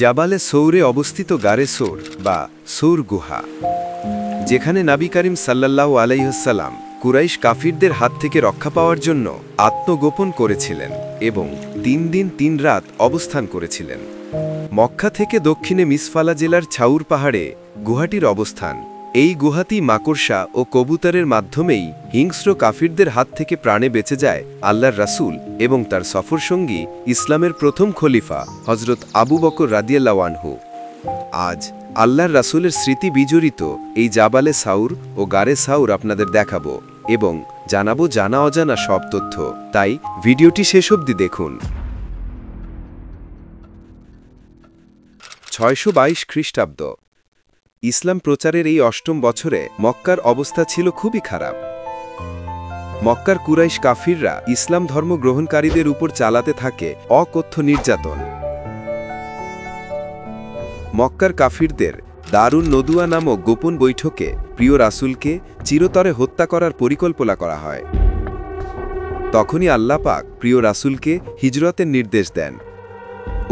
জাবালে সৌরে অবস্থিত গারে সৌর বা সৌর গুহা, যেখানে নবী করিম সাল্লাল্লাহু আলাইহি সাল্লাম কুরাইশ কাফিরদের হাত থেকে রক্ষা পাওয়ার জন্য আত্মগোপন করেছিলেন এবং 3 দিন 3 রাত অবস্থান করেছিলেন। মক্কা থেকে দক্ষিণে মিসফালা জেলার ছাউর পাহাড়ে গুহাটির অবস্থান। এই গুহাটি মাকড়সা ও কবুতরের মাধ্যমেই হিংস্র কাফিরদের হাত থেকে প্রাণে বেঁচে যায় আল্লাহর রাসূল এবং তার সফরসঙ্গী ইসলামের প্রথম খলিফা হযরত আবু বকর রাদিয়াল্লাহু আনহু। আজ আল্লাহর রাসূলের স্মৃতি বিজড়িত এই জাবালে সাউর ও গারে সাউর আপনাদের দেখাবো এবং জানাবো জানা অজানা সব তথ্য, তাই ভিডিওটি শেষ অবধি দেখুন। 622 খ্রিস্টাব্দ। ইসলাম প্রচারের এই অষ্টম বছরে মক্কার অবস্থা ছিল খুবই খারাপ। মক্কার কুরাইশ কাফিররা ইসলাম ধর্ম গ্রহণকারীদের উপর চালাতে থাকে অকথ্য নির্যাতন। মক্কার কাফিরদের দারুন নদুয়া নামক গোপন বৈঠকে প্রিয় রাসূলকে চিরতরে হত্যা করার পরিকল্পনা করা হয়। তখনই আল্লাহ পাক প্রিয় রাসূলকে হিজরতের নির্দেশ দেন।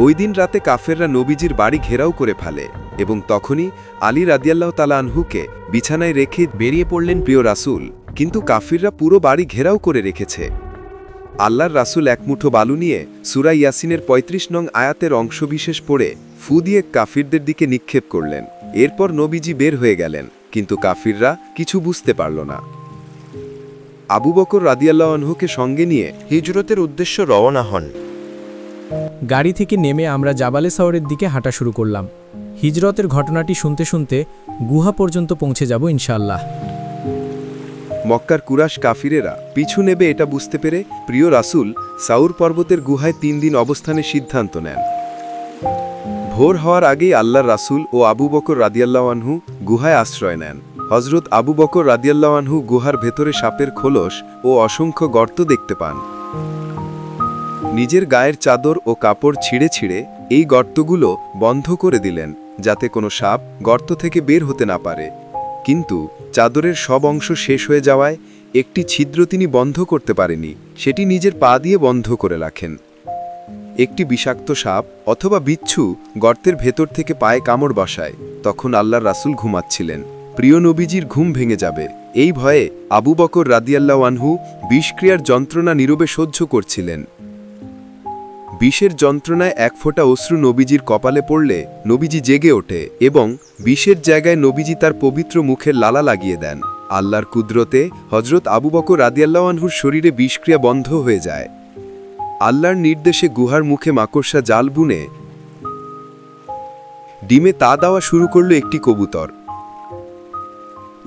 ওই দিন রাতে কাফেররা নবীজির বাড়ি ঘেরাও করে ফেলে এবং তখনই আলী রাদিয়াল্লাহু তাআলা আনহুকে বিছানায় রেখে বেরিয়ে পড়লেন প্রিয় রাসূল, কিন্তু কাফিররা পুরো বাড়ি ঘেরাও করে রেখেছে। আল্লাহর রাসূল এক মুঠো বালু নিয়ে সূরা ইয়াসিনের ৩৫ নং আয়াতের অংশবিশেষ পড়ে ফু দিয়ে কাফিরদের দিকে নিক্ষেপ করলেন। এরপর নবীজি বের হয়ে গেলেন, কিন্তু কাফিররা কিছু বুঝতে পারল না। আবু বকর রাদিয়াল্লাহু আনহুকে সঙ্গে নিয়ে হিজরতের উদ্দেশ্য রওনা হন। গাড়ি থেকে নেমে আমরা জাবালে সাওরের দিকে হাঁটা শুরু করলাম। হিজরতের ঘটনাটি শুনতে শুনতে গুহা পর্যন্ত পৌঁছে যাব ইনশাআল্লাহ। মক্কার কুরাশ কাফিরেরা পিছু নেবে এটা বুঝতে পেরে প্রিয় রাসূল সাউর পর্বতের গুহায় 3 দিন অবস্থানের সিদ্ধান্ত নেন। ভোর হওয়ার আগেই আল্লাহর রাসূল ও আবু বকর রাদিয়াল্লাহু আনহু গুহায় আশ্রয় নেন। হযরত আবু বকর রাদিয়াল্লাহু আনহু গুহার ভেতরে সাপের খোলস ও অসংখ্য গর্ত দেখতে পান। নিজের গায়ের চাদর ও কাপড় ছিঁড়ে ছিঁড়ে এই গর্তগুলো বন্ধ করে দিলেন, যাতে কোনো সাপ গর্ত থেকে বের হতে না পারে। কিন্তু চাদরের সব অংশ শেষ হয়ে যাওয়ায় একটি ছিদ্র তিনি বন্ধ করতে পারেনি, সেটি নিজের পা দিয়ে বন্ধ করে রাখেন। একটি বিষাক্ত সাপ অথবা বিচ্ছু গর্তের ভেতর থেকে পায়ে কামড় বসায়। তখন আল্লাহর রাসূল ঘুমাচ্ছিলেন। প্রিয় নবীজির ঘুম ভেঙে যাবে এই ভয়ে আবু বকর রাদিয়াল্লাহু আনহু বিষক্রিয়ার যন্ত্রণা নীরবে সহ্য করছিলেন। বিষের যন্ত্রণায় এক ফোঁটা অশ্রু নবীজির কপালে পড়লে নবীজি জেগে ওঠে এবং বিষের জায়গায় নবীজি তার পবিত্র মুখের লালা লাগিয়ে দেন। আল্লাহর কুদরতে হযরত আবু বকর রাদিয়াল্লাহু আনহুর শরীরে বিষক্রিয়া বন্ধ হয়ে যায়। আল্লাহর নির্দেশে গুহার মুখে মাকড়সা জাল বুনে ডিমে তা দেওয়া শুরু করল একটি কবুতর।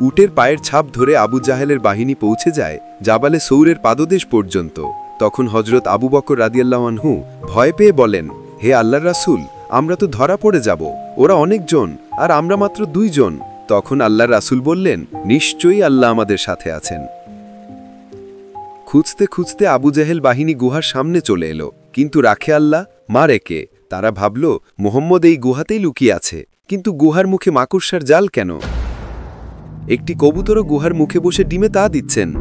উটের পায়ের ছাপ ধরে আবু জাহেলের বাহিনী পৌঁছে যায় জাবালে সৌরের পাদদেশ পর্যন্ত। তখন হযরত আবু বকর রাদিয়াল্লাহু আনহু ভয় পেয়ে বলেন, হে আল্লাহর রাসূল, আমরা তো ধরা পড়ে যাব, ওরা অনেকজন আর আমরা মাত্র 2 জন। তখন আল্লাহর রাসূল বললেন, নিশ্চয়ই আল্লাহ আমাদের সাথে আছেন। খুঁজতে খুঁজতে আবু জাহেল বাহিনী গুহার সামনে চলে এলো, কিন্তু রাখে আল্লাহ মারে কে। তারা ভাবল মুহাম্মদ এই গুহাতেই লুকিয়ে আছে, কিন্তু গুহার মুখে মাকড়সার জাল কেন? একটি কবুতরও গুহার মুখে বসে ডিমে তা দিচ্ছেন।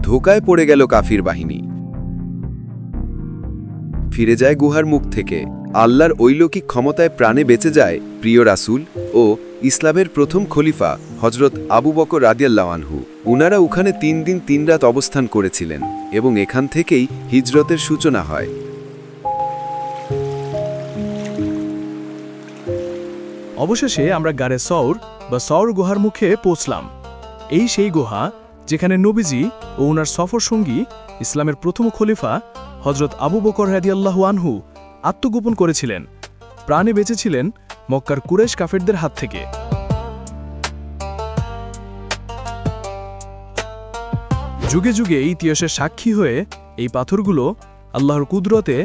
ধোকায় পড়ে গেল কাফির বাহিনী। ফিরে যায় গুহার মুখ থেকে। আল্লাহর অলৌকিক ক্ষমতায় প্রাণে বেঁচে যায় প্রিয় রাসূল ও ইসলামের প্রথম খলিফা হযরত আবু বকর রাদিয়াল্লাহু আনহু। উনারা ওখানে 3 দিন 3 রাত অবস্থান করেছিলেন এবং এখান থেকেই হিজরতের সূচনা হয়। অবশেষে আমরা গারে সৌর বা সৌর গুহার মুখে পৌঁছলাম। এই সেই গুহা যেখানে নবীজি ও ওনার সফর সঙ্গী ইসলামের প্রথম খলিফা হযরত আবু বকর রাদিয়াল্লাহু আনহু আত্মগোপন করেছিলেন, প্রাণে বেঁচেছিলেন মক্কার কুরাইশ কাফেরদের হাত থেকে। যুগে যুগে ইতিহাসের সাক্ষী হয়ে এই পাথরগুলো আল্লাহর কুদরতে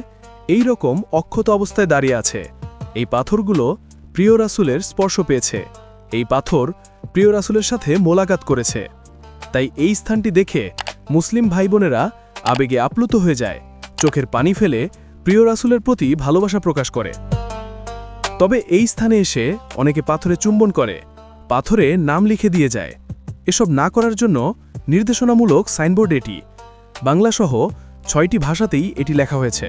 এই রকম অক্ষত অবস্থায় দাঁড়িয়ে আছে। এই পাথরগুলো প্রিয় রাসূলের স্পর্শ পেয়েছে। এই পাথর প্রিয় রাসূলের সাথে মোলাকাত করেছে। তাই এই স্থানটি দেখে মুসলিম ভাই বোনেরা আবেগে আপ্লুত হয়ে যায়, চোখের পানি ফেলে প্রিয় রাসূলের প্রতি ভালোবাসা প্রকাশ করে। তবে এই স্থানে এসে অনেকে পাথরে চুম্বন করে, পাথরে নাম লিখে দিয়ে যায়। এসব না করার জন্য নির্দেশনামূলক সাইনবোর্ড এটি। বাংলাসহ 6টি ভাষাতেই এটি লেখা হয়েছে।